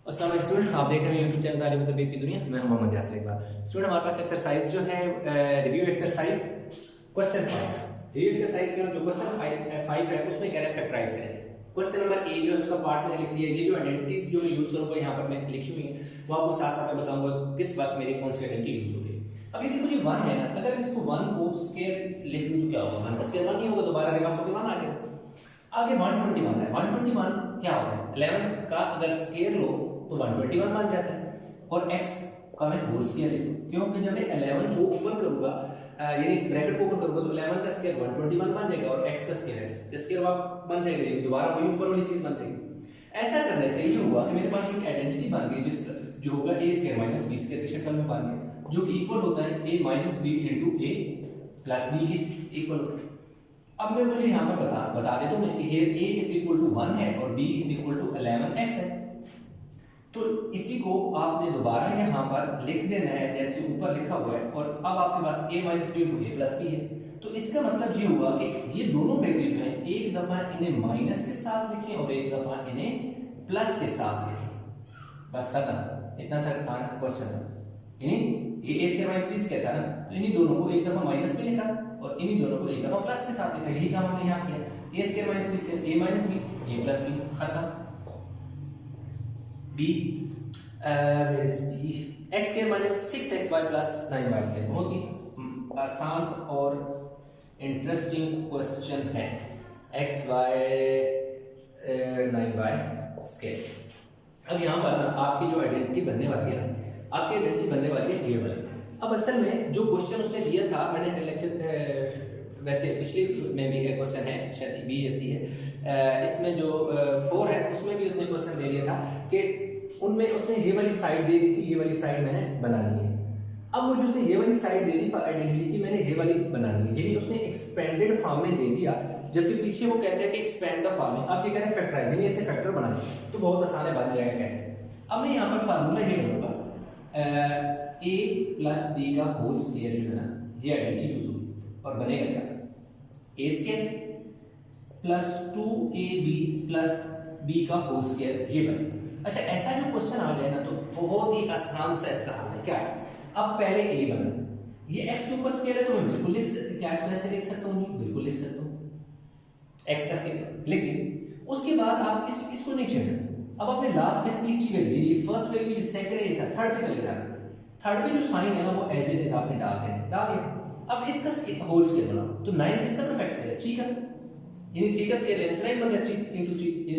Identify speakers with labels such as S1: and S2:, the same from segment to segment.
S1: अस्सलाम स्टूडेंट, आप देख रहे हैं यूट्यूब चैनल तालीम तरबियत की दुनिया। मैं मोहम्मद यासर इकबाल। स्टूडेंट, हमारे पास एक्सरसाइज जो है review exercise question 5। Review exercise का जो क्वेश्चन 5 है उसमें कह रहा है फैक्टराइज करें। क्वेश्चन नंबर ए जो है उसका पार्ट मैंने लिख दिया। ये जो आइडेंटिटीज जो मैं यूज करूंगा यहाँ पर मैं लिखी हुई है वो आपको साथ साथ में बताऊंगा किस वक्त मेरी कौन सी आइडेंटिटी यूज हो रही है। अब ये देखो ये 1 है ना, अगर इसको 1 को स्केयर लिख दूं तो क्या होगा? 1 का स्केयर 1 नहीं होगा, दोबारा रिवर्स होकर 1 आ गया। आगे 121 है। 121 क्या होता है? 11 का अगर स्केयर लो तो 121 बन जाता है और x का मैं होल स्केयर लिख दूं, क्योंकि जब मैं 11 को ओपन करूंगा यानी इस ब्रैकेट को ओपन करूंगा तो 11 का स्केयर 121 बन जाएगा और x का स्केयर बन जाएगा, लेकिन दोबारा वही ऊपर वाली चीज बन जाएगी। ऐसा करने से ये हुआ कि मेरे पास एक आइडेंटिटी बन गई जिस जो होगा a square minus b square की शक्ल में बन गया, जो कि इक्वल होता है a minus b into a plus b की इक्वल होता है। अब मैं मुझे यहाँ पर बता देता हूँ कि here a is equal to 1 है और b is equal to 11x है। तो इसी को आपने दोबारा यहाँ पर लिख देना है जैसे ऊपर लिखा हुआ है, और अब आपके पास a minus b into a plus b है। तो इसका मतलब ये हुआ कि ये दोनों वैल्यू जो है एक दफा इन्हें माइनस के साथ लिखें और एक दफा इन्हें प्लस के साथ लिखें। बस खत्म, इतना सा क्वेश्चन था। ये a square minus b square था ना, तो इन्हीं दोनों को एक दफा माइनस में लिखा और इन्हीं दोनों को एक दफा प्लस के साथ लिखा। यही काम हमने यहाँ किया। a square minus b square a minus b a plus b, खत्म। b where is b? x square minus 6xy plus 9y square. बहुत ही आसान और इंटरेस्टिंग क्वेश्चन है। xy 9y square. अब यहाँ पर ना आपकी जो आइडेंटिटी बनने वाली है, आपकी आइडेंटिटी बनने वाली है ये वाली। अब असल में जो क्वेश्चन उसने दिया था, मैंने लेक्चर वैसे पिछले में भी एक क्वेश्चन है, शायद बी ऐसी है, इसमें जो 4 है उसमें भी उसने क्वेश्चन दे दिया था कि उनमें उसने ये वाली साइड दे दी थी, ये वाली साइड मैंने बनानी है। अब मुझे उसने ये वाली साइड दे दी आइडेंटिटी की, मैंने ये वाली बनानी है, यानी उसने एक्सपेंडेड फॉर्म में दे दिया, जबकि पीछे वो कहते हैं कि एक्सपेंड द फॉर्म में। आप ये कह रहे हैं फैक्टराइज, यानी ऐसे फैक्टर बनाना तो बहुत आसान है, बन जाएगा कैसे। अब मैं यहाँ पर फार्मूला ये ढूंढूंगा a प्लस b का होल स्क्वायर जो है ना, ये आइडेंटिटी यूज होगी और बनेगा क्या? a square plus 2ab plus b का होल स्क्वायर, ये बनेगा। अच्छा, ऐसा जो क्वेश्चन आ जाए ना तो बहुत ही आसान सा इसका हल है। क्या है? अब पहले a बना, ये x के ऊपर स्क्वायर है तो मैं बिल्कुल क्या इसको ऐसे लिख सकता हूँ? बिल्कुल लिख सकता हूँ, x का स्क्वायर लिख दिया। उसके बाद आप इसको नहीं छेड़ना। अब आपने लास्ट पे तीसरी वैल्यू, ये फर्स्ट वैल्यू, ये सेकंड है, था थर्ड पे चले जाना। थर्ड पे जो साइन है ना वो एज इट इज आपने डाल दिया। अब इसका होल स्क्वायर बनाओ तो 9 किसका परफेक्ट स्क्वायर है? 3 का, यानी 3 का स्क्वायर लेने से 9 बन गया। 3 into 3, ये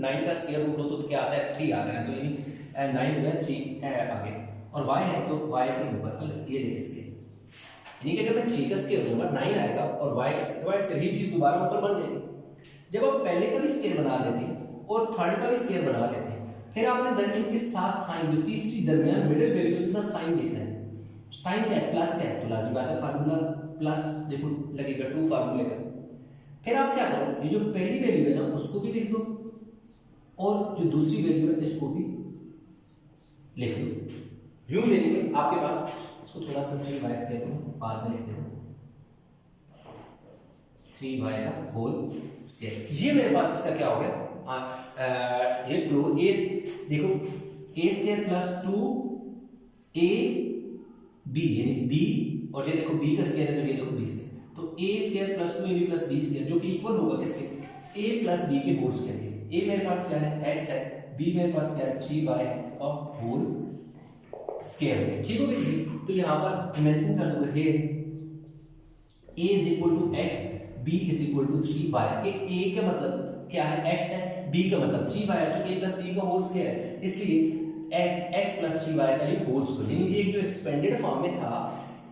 S1: 9 का स्क्वायर रूट हो तो क्या आता है? 3 आता है। तो यानी 9 जो है 3 आ गया, और y है तो y के ऊपर ये देखिए स्क्वायर, यानी कि अगर मैं 3 का स्क्वायर लूंगा 9 आएगा और y का स्क्वायर, ये चीज दोबारा ऊपर बन जाएगी। जब आप पहले का भी स्क्वायर बना लेते हैं और थर्ड का भी स्क्वायर बना लेते हैं, फिर आपने दर्जन के साथ साइन, जो तीसरी दरमियान मिडिल वैल्यू के साथ साइन देखना है। साइन क्या है? प्लस क्या है? तो लाजिम बात है फार्मूला प्लस देखो लगेगा 2 फार्मूले का। फिर आप क्या करो, ये जो पहली वैल्यू है ना उसको भी लिख दो और जो दूसरी वैल्यू है इसको भी लिख दो। यूं यानी कि आपके पास, इसको थोड़ा सा 3y स्क्वायर में बाद में लिख देना, 3y का होल स्क्वायर। ये मेरे पास इसका क्या हो गया? ये लो a देखो, a स्क्वायर प्लस 2ab यानी b, और ये देखो b का स्क्वायर है तो ये देखो b स्क्वायर, तो a square plus 2ab plus b square जो कि इक्वल होगा किसके? a प्लस b के होल स्क्वायर। a मेरे पास क्या है? x है, b मेरे पास क्या है? 3y का होल स्क्वायर है। ठीक हो गई? तो यहाँ पर मेंशन कर दूंगा here a is equal to x, b is equal to 3y, के a का मतलब क्या है? x है, b का मतलब 3y है, तो a प्लस b का होल स्क्वायर है, इसलिए x प्लस 3y का ये होल स्क्वायर। यानी ये जो एक्सपेंडेड फॉर्म में था,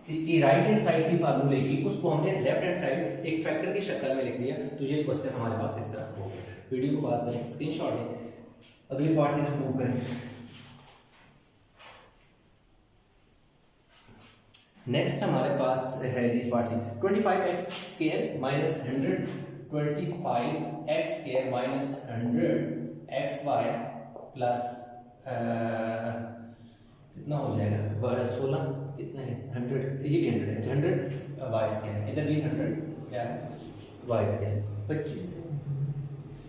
S1: ये राइट हैंड साइड की फार्मूले की, उसको हमने लेफ्ट हैंड साइड एक फैक्टर की शक्ल में लिख दिया। तो ये क्वेश्चन हमारे पास इस तरह हो गया। वीडियो को पास करें, स्क्रीनशॉट लें, अगले पार्ट की तरफ मूव करें। नेक्स्ट हमारे पास है जी part C, 25x square minus 100, 25x square minus 100xy plus कितना हो जाएगा? 16 कितना है? 100, ये भी 100 है, 100 y स्क्वायर है, इधर भी 100 क्या है? y square 25।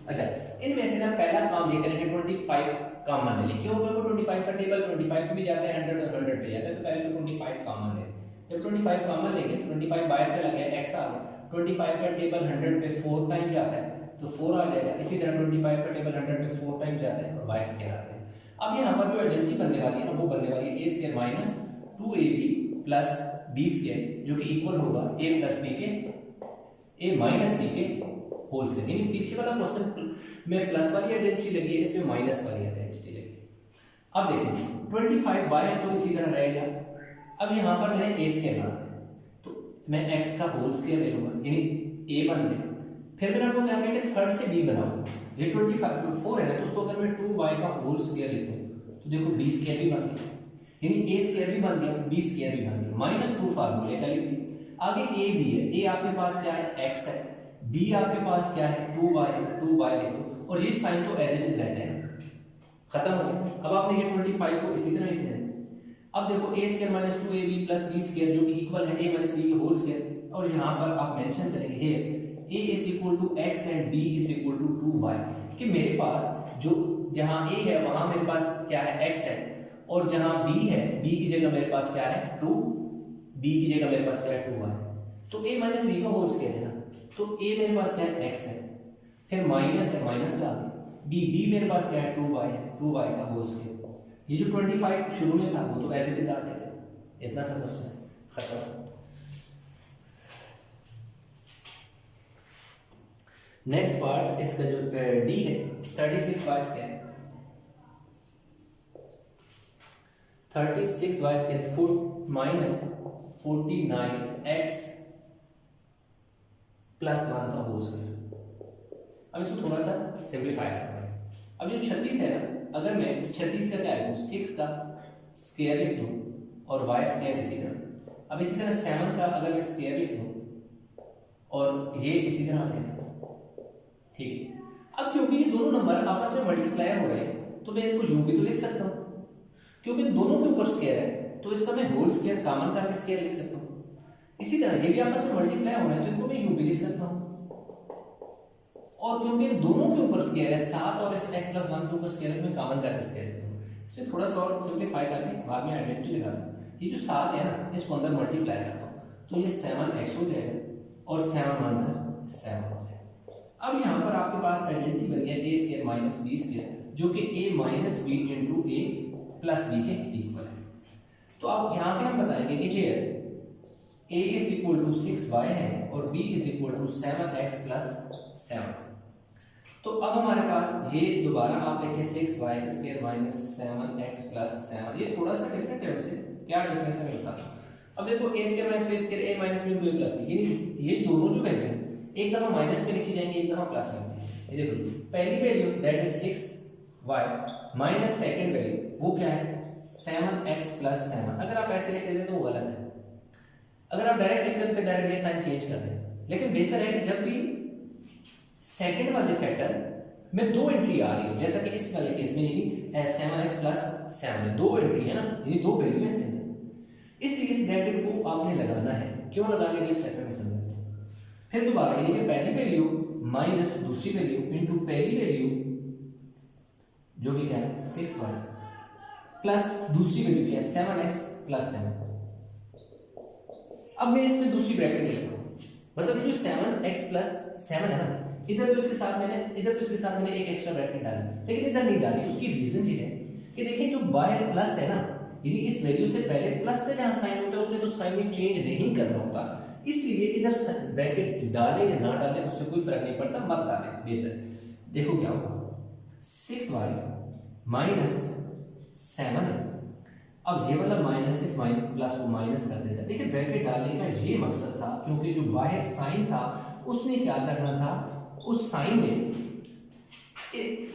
S1: अच्छा, इनमें से ना पहला काम ये करेंगे 25 कॉमन ले लें। क्यों? क्योंकि 25 का टेबल 25 भी जाता है, 100 और 100 पे जाता है, तो पहले तो 25 कॉमन ले। जब 25 कॉमन लेंगे तो 25 बाहर चला गया, x आ गया। 25 का टेबल 100 पे 4 टाइम जाता है तो 4 आ जाएगा। इसी तरह 25 का टेबल 100 पे 4 टाइम जाता है और y स्क्वायर आता है। अब यहाँ पर जो आइडेंटिटी बनने वाली है ना, वो बनने वाली है a square minus 2ab plus b square, जो कि इक्वल होगा a प्लस b के a माइनस b के होल स्क्वायर। यानी पीछे वाला क्वेश्चन में प्लस वाली आइडेंटिटी लगी है, इसमें माइनस वाली आइडेंटिटी लगी है। अब देखिए 25 बाय तो इसी तरह रहेगा। अब यहाँ पर मैंने a स्क्वायर बनाना है तो मैं x का होल स्क्वायर ले लूंगा, यानी a बन गया। फिर मैंने आपको क्या कहा कि थर्ड से b बनाओ। ये 25 4 है ना, तो उसको अगर मैं 2y का होल स्क्वायर लिखूं तो देखो b स्क्वायर भी बन गया, यानी a स्क्वायर भी बन गया, b स्क्वायर भी बन गया। -2 फार्मूले का लिख दिया। आगे a b है, a आपके पास क्या है x है, b आपके पास क्या है 2y है, 2y लिखो और ये साइन तो एज इट इज रहते हैं, खत्म हो गया। अब आपने ये 25 को इसी तरह लिख देना। अब देखो a square minus 2ab plus b square जो कि इक्वल है a माइनस b की होल स्क्वायर, और यहाँ पर आप मेंशन करेंगे here a is equal to x and b is equal to 2y, कि मेरे पास जो जहाँ a है वहां मेरे पास क्या है x है, और जहाँ b है b की जगह मेरे पास क्या है 2, b की जगह मेरे पास क्या है 2y। तो a माइनस b का होल स्क्वायर है ना, तो a मेरे पास क्या है x है, फिर माइनस है माइनस ला दें, b मेरे पास क्या है 2y है, 2y का होल स्क्वायर। ये जो 25 शुरू में था वो तो एज इट इज आ जाएगा। इतना सा क्वेश्चन है, खत्म। नेक्स्ट पार्ट इसका जो डी है 36y square 36y square minus 49x plus 1 का होल स्क्वायर। अब इसको थोड़ा सा सिंप्लीफाई करना है। अब जो 36 है ना, अगर मैं इस 36 का क्या लिखूं 6 का स्क्वायर लिख लूं और y स्क्वायर इसी तरह। अब इसी तरह 7 का अगर मैं स्क्वायर लिख लूं और ये इसी तरह आ जाएगा, ठीक है। अब क्योंकि ये दोनों नंबर आपस में मल्टीप्लाई हो रहे हैं तो मैं इनको यूं भी तो लिख सकता हूं, क्योंकि दोनों के ऊपर स्क्वायर है तो इसका मैं होल स्क्वायर कॉमन करके स्क्वायर लिख सकता हूं। इसी तरह ये भी आपस में मल्टीप्लाई हो रहे हैं तो इनको मैं यूं भी लिख सकता हूं, और क्योंकि दोनों के ऊपर स्क्वायर है 7 और इस x प्लस 1 के ऊपर स्क्वायर है, मैं कॉमन करके स्क्वायर लिखता हूं। इसे थोड़ा सा और सिंपलीफाई करके बाद में आइडेंटिटी लगा दूं। ये जो 7 है ना, इसको अंदर मल्टीप्लाई करता हूं तो ये 7x हो जाएगा और 7 1 7 हो जाएगा। अब यहां पर आपके पास आइडेंटिटी बन गया a square minus b square, जो कि a minus b into a plus b के इक्वल है। तो अब यहां पे हम बताएंगे कि here a is equal to 6y है और b is equal to 7x plus 7। तो अब हमारे पास ये दोबारा आप लिखें 6y square minus 7x plus 7। ये थोड़ा सा डिफरेंट है उनसे, क्या डिफरेंस है मैं बताता हूं। अब देखो a square minus b square a minus b into a plus b, ये दोनों जो वैल्यू है एक दफा माइनस में लिखी जाएंगी, एक दफा प्लस में लिखी जाएंगी। ये देखो पहली value that is 6y minus second value वो क्या है 7x प्लस 7। अगर आप ऐसे लिख लेते तो वो गलत है, अगर आप डायरेक्ट लिख लेते तो डायरेक्ट ये साइन चेंज कर दें। लेकिन बेहतर है कि जब भी सेकंड वाले फैक्टर में दो एंट्री आ रही हो, जैसा कि इस वाले केस में यानी 7x प्लस 7 में दो एंट्री है ना, ये दो वैल्यू है इसके अंदर, इसलिए इस ब्रैकेट को आपने लगाना है। क्यों लगाने के इस स्टेप में समझते हैं। फिर दोबारा यानी कि पहली वैल्यू माइनस दूसरी वैल्यू इनटू पहली वैल्यू जो कि क्या है 6y प्लस दूसरी वैल्यू क्या है 7x प्लस 7। अब मैं इसमें दूसरी ब्रैकेट नहीं लिखूंगा, मतलब जो 7x प्लस 7 है ना, इधर तो इसके साथ मैंने एक एक्स्ट्रा ब्रैकेट डाली, लेकिन इधर नहीं डाली। उसकी रीजन ये है कि देखिए जो बाहर प्लस है ना, यानी इस वैल्यू से पहले प्लस का जहां साइन होता है उसने तो साइन में चेंज नहीं करना होता, इसलिए इधर ब्रैकेट डाले या ना डाले उससे कोई फर्क नहीं पड़ता, मत डाले बेहतर। देखो क्या होगा 6y माइनस 7x। अब ये वाला माइनस इस माइनस प्लस को माइनस कर देगा। देखिए ब्रैकेट डालने का ये मकसद था क्योंकि जो बाहर साइन था उसने क्या करना था, उस साइन ने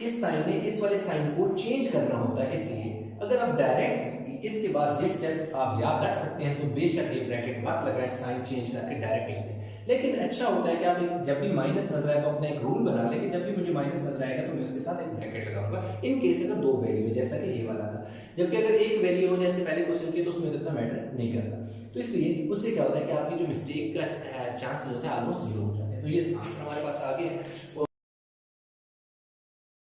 S1: इस साइन ने इस वाले साइन को चेंज करना होता है। इसलिए अगर आप डायरेक्ट इसके बाद ये स्टेप आप याद रख सकते हैं तो बेशक ये ब्रैकेट मत लगाएं, साइन चेंज करके डायरेक्ट लिख दें। लेकिन अच्छा होता है कि आप जब भी माइनस नजर आएगा अपना एक रूल बना लें कि जब भी मुझे माइनस नजर आएगा तो मैं उसके साथ एक ब्रैकेट लगाऊंगा, इन केस अगर दो वैल्यू है जैसा कि ये वाला था। जबकि अगर एक वैल्यू हो जैसे पहले क्वेश्चन के तो उसमें इतना मैटर नहीं करता। तो इसलिए उससे क्या होता है कि आपकी जो मिस्टेक का चांसेस होते हैं ऑलमोस्ट जीरो हो जाते हैं। तो ये आंसर हमारे पास आ गया है।